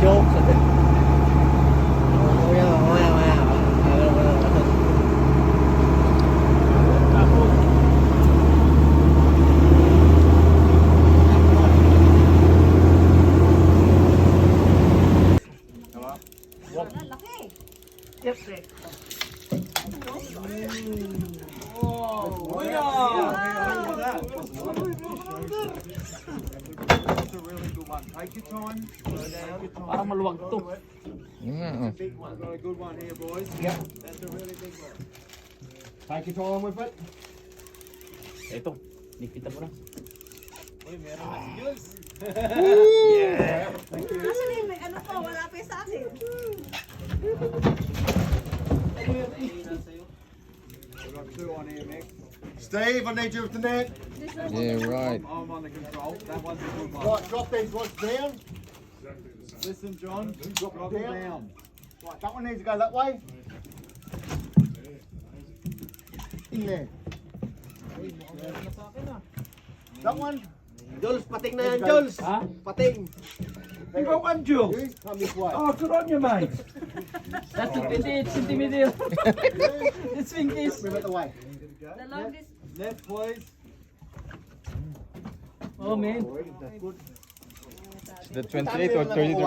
jokes. Take your time, slow down. Parang maluwag to. Big one, got a good one here, boys. Yep, that's a really big one. Take your time with it. Ito, nikita mo na. Uy, meron na si Jules. Yeah! Asan yun? May ano po, wala pa yung sa akin. We've got two on here, Mick. Steve, I need you with the net. Yeah, right. I'm on the control. That one's a good one. Right, drop these ones down. Listen, John, drop them down. Right, that one needs to go that way. In there. That one. Jules, pating na yan, Jules. Ha? Pating. You got one, Jules. You come this way. Oh, good on you, mate. That's 28 centimeter. It's Finkies. Move it the way. The longest. Left, please. Oh, man. Is that 28 or 32?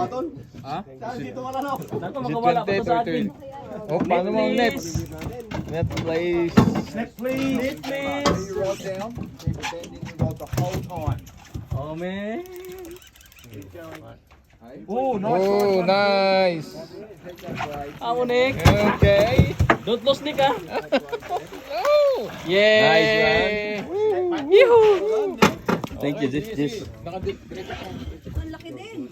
Ha? Dito ka na no. Naku, Is it makawala pa to 28 sa or atin. 30? Oh, paano mo ang net? Net place. Net, please. Net, please. Keep your rod down. Keep it bending your rod the whole time. Oh, man. Oh, nice. Oh, nice. Ako, Nick. Okay. Don't lose, Nick, ha? Oh. Yeah. Nice one. Yoo-hoo. Thank you, Jis. Ang laki din.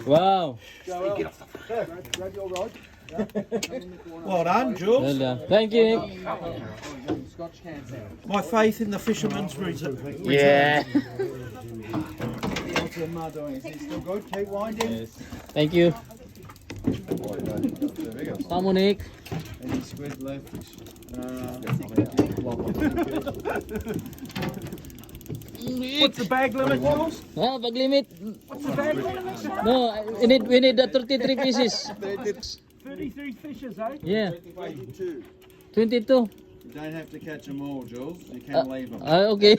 Wow. Grab your rod. Well done, Jules. Well done. Thank you, Nick. Scotch can sound. My faith in the fisherman's reason. Yeah. What's the mud doing? Is it still good? Keep winding. Thank you. Come on, Nick. Any squid left? What's the bag limit, Jules? Ah, pag limit. What's the bag limit? No, we need the 33 pieces. 33 fishes, eh? Yeah. 22. 22. You don't have to catch them all, Jules. You can leave them. Okay.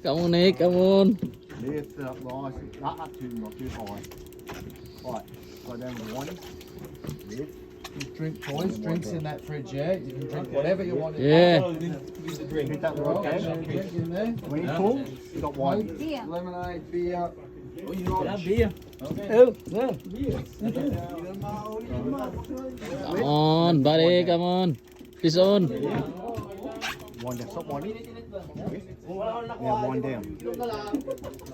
Come on, Nick. Come on. Lift it up nice. Not too high. Right, go down to the one. Lift. Drink, boys. Drinks in that fridge, yeah? You can drink whatever you want. Yeah. Hit that right, okay? Drink in there. When you're full, you got wine. Here. Lemonade, beer. Beer. Oh, yeah. Come on, buddy. Come on. Fish on. Wind down. Stop winding. Now wind down.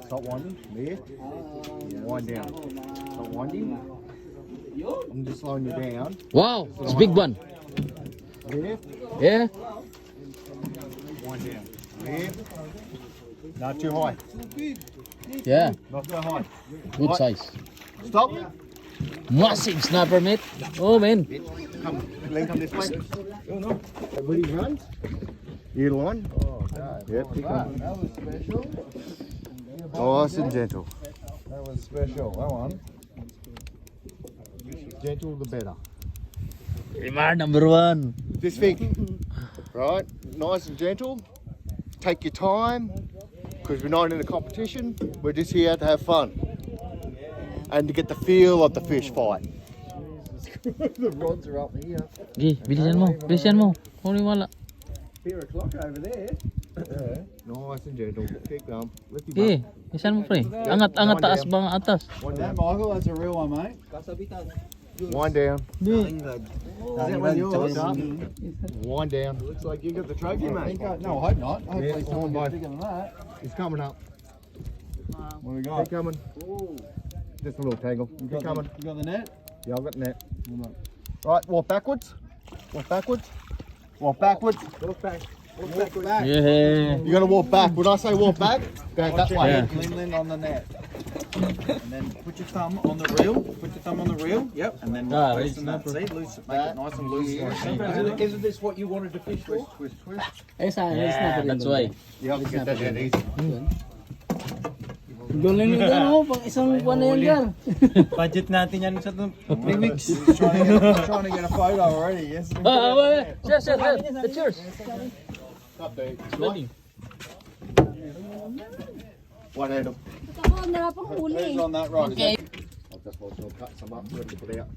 Stop winding. Lift. Wind down. Stop winding. I'm just slowing you down. Wow, it's a big one. Lift. Yeah. Wind down. Lift. Not too high. Yeah. Not too high. Good size. Stop. Massive snapper, mate. Oh, man. Come. Len, come this way. When he runs, you line. Oh, God. Yep, pick up. That was special. Nice and gentle. That was special. That one. Gentle the better. Rimar number 1. This thing, right? Nice and gentle. Take your time, because we're not in a competition. We're just here to have fun and to get the feel of the fish fight. The rods are up here. Okay, bilisan mo. Bilisan mo. Kung wala. Beer o'clock over there. Nice and gentle. Keep going. Lift him Okay, bilisan mo, pre. Angat, angat, taas bang atas. up. Wind That, down. Michael, that's a real one, mate. Wind down. That one yours? Wind down. Looks like you got the trophy, mate. No, I hope not. Hopefully Yeah, someone bye. gets bigger than that. It's coming up. What do we Keep got? coming. Just a little tangle. You Keep coming. You got the net? Yeah, I've got the net. Right, walk backwards. Walk backwards. Walk backwards. Walk back. Walk back. Yeah. You gotta walk back. When I say walk back, go that way. Yeah. Lean on the net. And then put your thumb on the reel. Put your thumb on the reel. Yep. And then Ah, loosen that. See, loose, make it nice and loose. Isn't this what you wanted to fish for? Twist, twist. Yeah, that's why. Yeah, get that in easy. Galing nyo dyan, oh. Pang isang buwan na yan dyan. Budget natin yan sa 3 weeks. Trying to get a photo already. Yes. Wait. Cheers. Cheers. One hand up. Ako, nara pang huli. On that right. Okay. I'll just also cut some up ready to put out.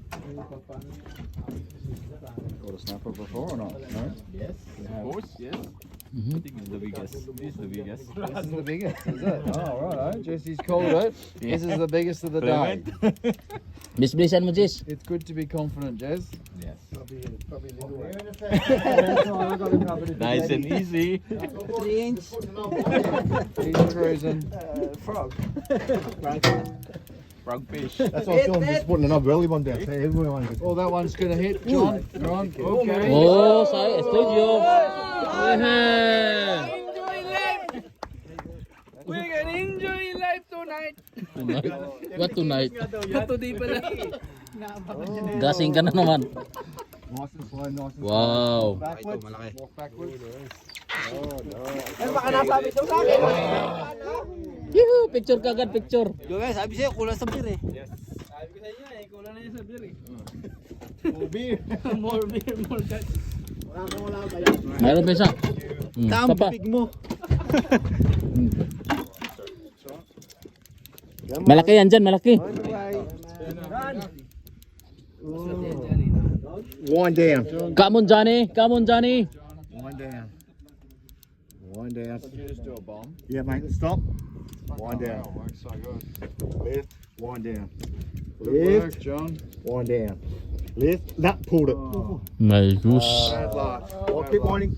Got a snapper before or not? No. Yes. Of course. Yes. Mhm. I think it's the biggest. This is the biggest. This is the biggest, is it? Oh, right. Jesse's called it. This is the biggest of the day. Bis-bilisan mo, Jess. It's good to be confident, Jez. Yes. Nice and easy. 3 inch. He's cruising. Frog. Frog fish. That's what I'm doing. Just putting another early one down. So everyone gets. Oh, that one's going to hit, John. You're on. Okay. Oh, saya studio. We can enjoy life tonight. Tonight? What tonight? Today pala. Gasing ka na naman. Nice and slow, nice and Wow. backwards. Walk backwards. Baka nasabi ito sa akin. Yuhu, picture kagad, picture. Yo guys, sabi sa'yo, kulang sa beer eh. Sabi ko sa inyo eh, kulang na niya sa beer eh. More beer. More beer, more guts. Mayroon pa isa. Papa. mo. Malaki yan dyan, malaki. Wind down. Come on, Johnny. Come on, Johnny. Wind down. Wind down. Just do a bomb. Yeah, mate. Stop. Wind down. Lift. Wind down. Lift. John. Wind down. Lift. That pulled it. My goose. Bad luck. Oh, keep winding.